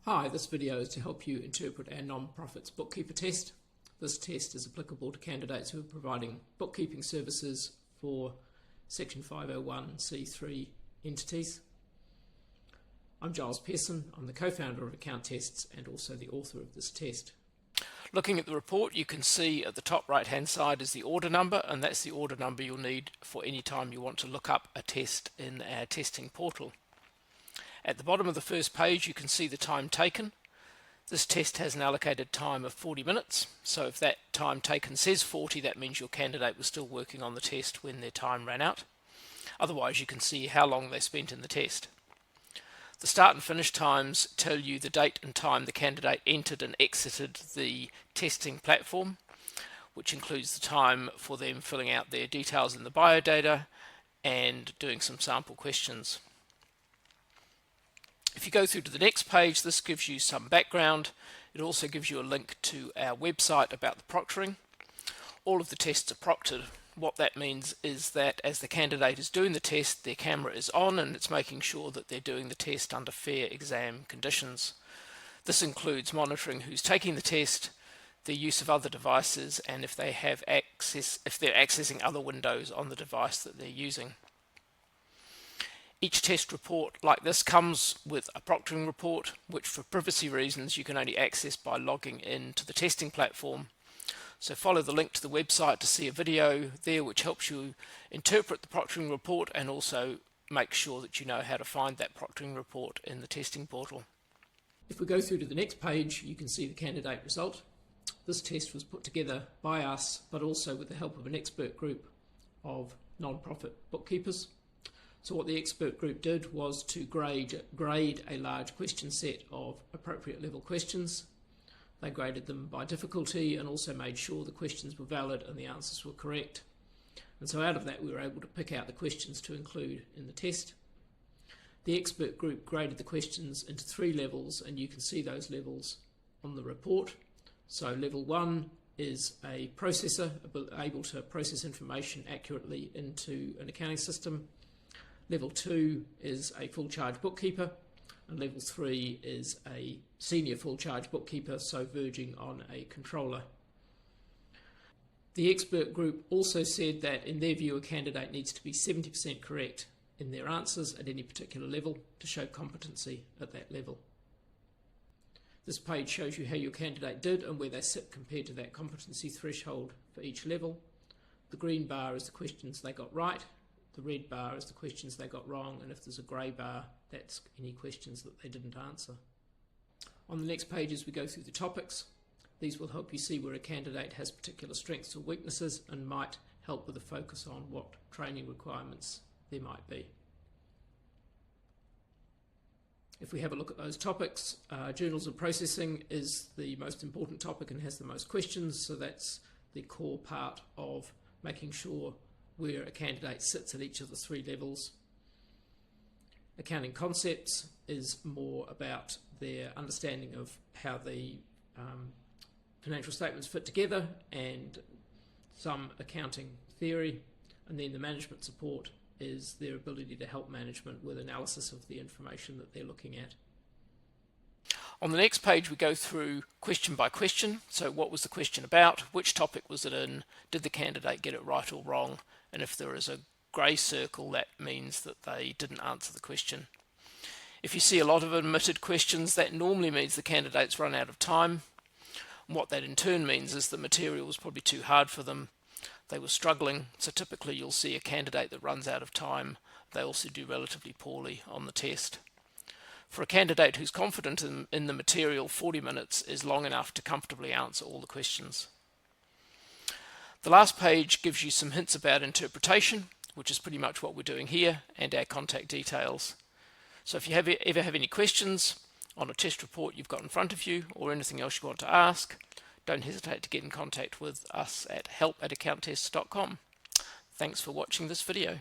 Hi, this video is to help you interpret our non-profits bookkeeper test. This test is applicable to candidates who are providing bookkeeping services for Section 501c3 entities. I'm Giles Pearson. I'm the co-founder of Account Tests and also the author of this test. Looking at the report, you can see at the top right hand side is the order number, and that's the order number you'll need for any time you want to look up a test in our testing portal. At the bottom of the first page you can see the time taken. This test has an allocated time of 40 minutes, so if that time taken says 40, that means your candidate was still working on the test when their time ran out. Otherwise you can see how long they spent in the test. The start and finish times tell you the date and time the candidate entered and exited the testing platform, which includes the time for them filling out their details in the biodata and doing some sample questions. If you go through to the next page, this gives you some background. It also gives you a link to our website about the proctoring. All of the tests are proctored. What that means is that as the candidate is doing the test, their camera is on and it's making sure that they're doing the test under fair exam conditions. This includes monitoring who's taking the test, the use of other devices, and if they're accessing other windows on the device that they're using. Each test report like this comes with a proctoring report, which for privacy reasons you can only access by logging in to the testing platform. So follow the link to the website to see a video there which helps you interpret the proctoring report and also make sure that you know how to find that proctoring report in the testing portal. If we go through to the next page, you can see the candidate result. This test was put together by us, but also with the help of an expert group of non-profit bookkeepers. So what the expert group did was to grade a large question set of appropriate level questions. They graded them by difficulty and also made sure the questions were valid and the answers were correct. And so out of that we were able to pick out the questions to include in the test. The expert group graded the questions into 3 levels, and you can see those levels on the report. So level 1 is a processor able to process information accurately into an accounting system. Level 2 is a full charge bookkeeper, and level 3 is a senior full charge bookkeeper, so verging on a controller. The expert group also said that in their view a candidate needs to be 70% correct in their answers at any particular level to show competency at that level. This page shows you how your candidate did and where they sit compared to that competency threshold for each level. The green bar is the questions they got right. The red bar is the questions they got wrong, and if there's a grey bar, that's any questions that they didn't answer. On the next pages we go through the topics. These will help you see where a candidate has particular strengths or weaknesses and might help with a focus on what training requirements there might be. If we have a look at those topics, journals and processing is the most important topic and has the most questions, so that's the core part of making sure where a candidate sits at each of the 3 levels. Accounting concepts is more about their understanding of how the financial statements fit together and some accounting theory, and then the management support is their ability to help management with analysis of the information that they're looking at. On the next page we go through question by question. So what was the question about? Which topic was it in? Did the candidate get it right or wrong? And if there is a grey circle, that means that they didn't answer the question. If you see a lot of omitted questions, that normally means the candidate's run out of time. And what that in turn means is the material was probably too hard for them. They were struggling. So typically you'll see a candidate that runs out of time. They also do relatively poorly on the test. For a candidate who's confident in the material, 40 minutes is long enough to comfortably answer all the questions. The last page gives you some hints about interpretation, which is pretty much what we're doing here, and our contact details. So if you ever have any questions on a test report you've got in front of you or anything else you want to ask, don't hesitate to get in contact with us at help@accounttests.com. Thanks for watching this video.